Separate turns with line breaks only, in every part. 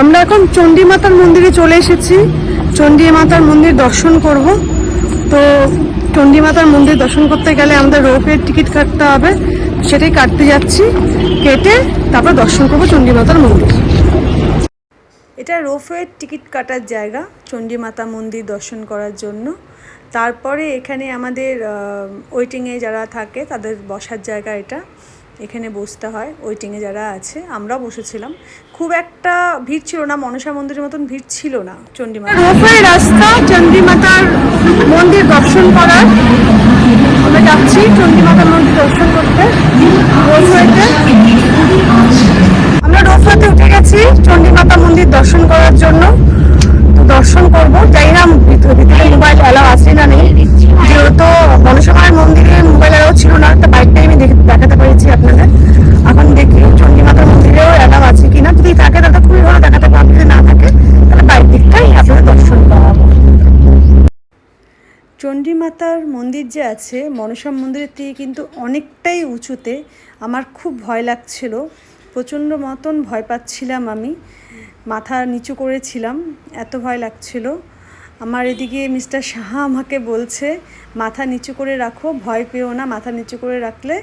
আমরা এখন চণ্ডী মাতার মন্দিরে চলে এসেছি। চণ্ডী মাতার মন্দির দর্শন করব। তো চণ্ডী মাতার মন্দির দর্শন করতে গেলে আমাদের রোপওয়ের টিকিট কাটতে হবে, সেটাই কাটতে যাচ্ছি। কেটে তারপর দর্শন করব চণ্ডী মাতার মন্দির। এটা রোপওয়ের টিকিট কাটার জায়গা চণ্ডী মাতা মন্দির দর্শন করার জন্য। তারপরে এখানে আমাদের ওয়েটিংয়ে যারা থাকে তাদের বসার জায়গা এটা, এখানে বসতে হয়। ওয়েটিংয়ে যারা আছে, আমরাও বসেছিলাম। খুব একটা ভিড় ছিল না, মনসা মন্দিরের মতন ভিড় ছিল না চণ্ডী মাতা। রোপওয়ে রাস্তা চণ্ডী মাতার মন্দির দর্শন করার, আমরা যাচ্ছি চণ্ডী মাতার মন্দির দর্শন করতে রোপওয়েতে। আমরা রোপওয়েতে উঠে গেছি চণ্ডী মাতা মন্দির দর্শন করার জন্য। দর্শন করব, জানি না ভিতরে মোবাইল অ্যালাউ আছে না নেই, যেহেতু মনসামার মন্দিরে মোবাইল অ্যালাউ ছিল না। একটা বাইকটাই আমি দেখাতে পেরেছি আপনাদের। এখন দেখি চণ্ডী মাতার মন্দিরেও অ্যালাউ আছে কিনা। যদি থাকে তাহলে খুবই ভালো দেখাতে পারবো, যদি না থাকে তাহলে বাইক দিকটাই আপনাদের দর্শন করাবো। চণ্ডী মাতার মন্দির যে আছে মনসা মন্দিরের থেকে কিন্তু অনেকটাই উঁচুতে। আমার খুব ভয় লাগছিল, প্রচণ্ড মতন ভয় পাচ্ছিলাম। আমি মাথা নিচু করেছিলাম, এত ভয় লাগছিল আমার। এদিকে মিস্টার সাহা আমাকে বলছে মাথা নিচু করে রাখো, ভয় পেও না, মাথা নিচু করে রাখলে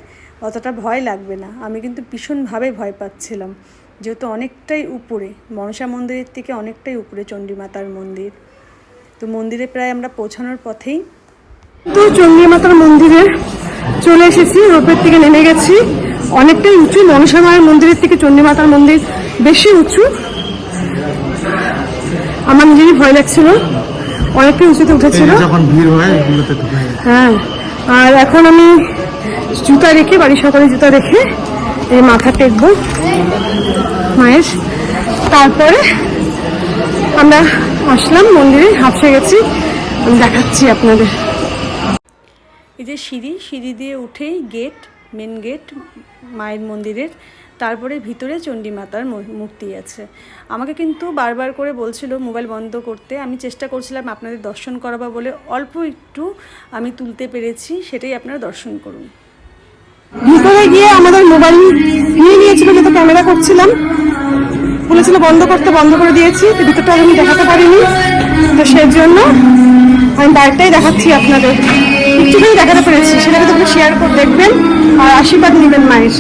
অতটা ভয় লাগবে না। আমি কিন্তু ভীষণভাবে ভয় পাচ্ছিলাম, যেহেতু অনেকটাই উপরে, মনসা মন্দিরের থেকে অনেকটাই উপরে চণ্ডী মাতার মন্দির। তো মন্দিরে প্রায় আমরা পৌঁছানোর পথেই। তো চণ্ডী মাতার মন্দিরে চলে এসেছি, রোপের থেকে নেমে গেছি। অনেকটাই উঁচু, মনসা মায়ের মন্দিরের থেকে চণ্ডী মাতার মন্দির বেশি উঁচু। আমার নিজেরই ভয় লাগছিল, অনেকটাই উঁচুতে উঠেছিল। হ্যাঁ, আর এখন আমি জুতা রেখে, বাড়ির সকালে জুতা রেখে এই মাথা টেকবো মায়ের। তারপরে আমরা আসলাম মন্দিরে, হাঁপসে গেছি, আমি দেখাচ্ছি আপনাদের। এই যে সিঁড়ি দিয়ে উঠেই গেট, মেন গেট মায়ের মন্দিরের। তারপরে ভিতরে চণ্ডী মাতার মূর্তি আছে। আমাকে কিন্তু বারবার করে বলছিল মোবাইল বন্ধ করতে। আমি চেষ্টা করছিলাম আপনাদের দর্শন করাবো বলে, অল্প একটু আমি তুলতে পেরেছি, সেটাই আপনারা দর্শন করুন। ভিতরে গিয়ে আমাদের মোবাইল নিয়ে নিয়েছিল, যেহেতু ক্যামেরা করছিলাম, বলেছিল বন্ধ করতে, বন্ধ করে দিয়েছি। তো ভিতরটা আমি দেখাতে পারিনি, তো সেই জন্য আমি বাইরটাই দেখাচ্ছি আপনাদের। একটুখানি দেখাতে পেরেছি, সেটাকে তোমরা শেয়ার করে দেখবেন আর আশীর্বাদ নেবেন মায়ের।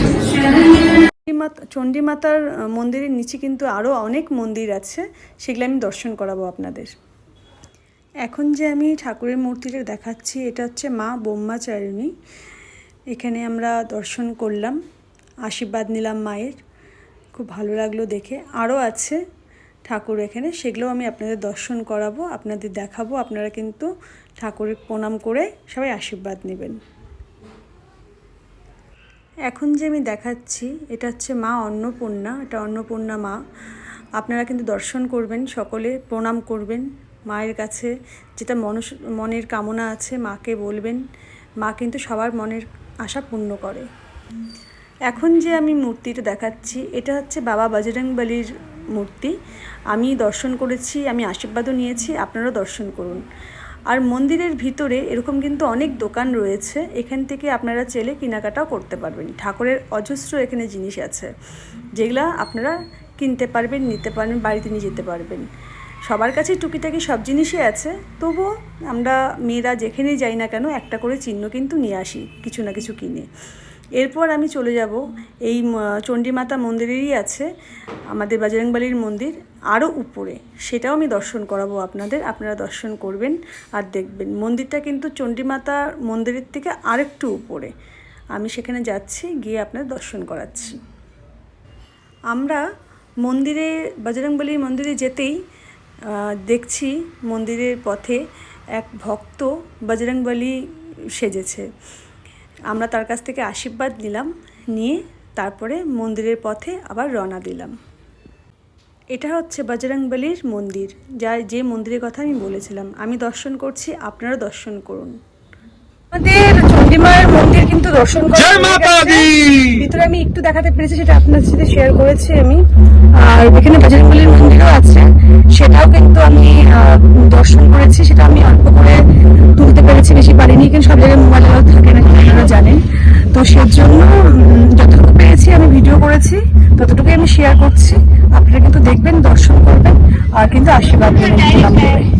চণ্ডী মাতার মন্দিরের নিচে কিন্তু আরও অনেক মন্দির আছে, সেগুলো আমি দর্শন করাবো আপনাদের। এখন যে আমি ঠাকুরের মূর্তিটা দেখাচ্ছি, এটা হচ্ছে মা ব্রহ্মচারিণী। এখানে আমরা দর্শন করলাম, আশীর্বাদ নিলাম মায়ের, খুব ভালো লাগলো দেখে। আরও আছে ঠাকুর এখানে, সেগুলোও আমি আপনাদের দর্শন করাবো, আপনাদের দেখাবো। আপনারা কিন্তু ঠাকুরের প্রণাম করে সবাই আশীর্বাদ নেবেন। এখন যে আমি দেখাচ্ছি এটা হচ্ছে মা অন্নপূর্ণা, এটা অন্নপূর্ণা মা। আপনারা কিন্তু দর্শন করবেন, সকলে প্রণাম করবেন মায়ের কাছে। যেটা মনের কামনা আছে মাকে বলবেন, মা কিন্তু সবার মনের আশা পূর্ণ করে। এখন যে আমি মূর্তিটা দেখাচ্ছি এটা হচ্ছে বাবা বজরংবলীর মূর্তি। আমি দর্শন করেছি, আমি আশীর্বাদও নিয়েছি, আপনারাও দর্শন করুন। আর মন্দিরের ভিতরে এরকম কিন্তু অনেক দোকান রয়েছে, এখান থেকে আপনারা চাইলে কেনাকাটাও করতে পারবেন। ঠাকুরের অজস্র এখানে জিনিস আছে, যেগুলা আপনারা কিনতে পারবেন, নিতে পারবেন, বাড়িতে নিয়ে যেতে পারবেন। সবার কাছে টুকিটাকি সব জিনিসই আছে, তবুও আমরা মেয়েরা যেখানেই যাই না কেন একটা করে চিহ্ন কিন্তু নিয়ে আসি কিছু না কিছু কিনে। এরপর আমি চলে যাব এই চণ্ডী মাতা মন্দিরেরই আছে আমাদের বজরংবলীর মন্দির আরও উপরে, সেটাও আমি দর্শন করাবো আপনাদের। আপনারা দর্শন করবেন আর দেখবেন। মন্দিরটা কিন্তু চণ্ডী মাতা মন্দিরের থেকে আরেকটু উপরে। আমি সেখানে যাচ্ছি, গিয়ে আপনাদের দর্শন করাচ্ছি। আমরা মন্দিরে, বজরংবলীর মন্দিরে যেতেই দেখছি মন্দিরের পথে এক ভক্ত বজরংবলী সেজেছে। আমরা তার কাছ থেকে আশীর্বাদ নিলাম, নিয়ে তারপরে মন্দিরের পথে আবার রওনা দিলাম। এটা হচ্ছে বজরংবলীর মন্দির, যে মন্দিরের কথা আমি বলেছিলাম। আমি দর্শন করছি, আপনারা দর্শন করুন। আমাদের চণ্ডী মায়ের মন্দির কিন্তু দর্শন করা ভিতরে আমি একটু দেখাতে পেরেছি, সেটা আপনাদের সাথে শেয়ার করেছি আমি। আর এখানে বজরংবলীর মন্দিরও আছে, সেটাও কিন্তু আমি দর্শন করেছি। সেটা আমি অল্প করে তুলতে পেরেছি, বেশি পারিনি, কিন্তু সব জায়গায় মোবাইল থাকে না, আপনারা জানেন। তো সেই জন্য যতটুকু পেরেছি আমি ভিডিও করেছি, ততটুকুই আমি শেয়ার করছি। আপনারা কিন্তু দেখবেন, দর্শন করবেন আর কিন্তু আশীর্বাদ নেবেন, প্রণাম নেবেন।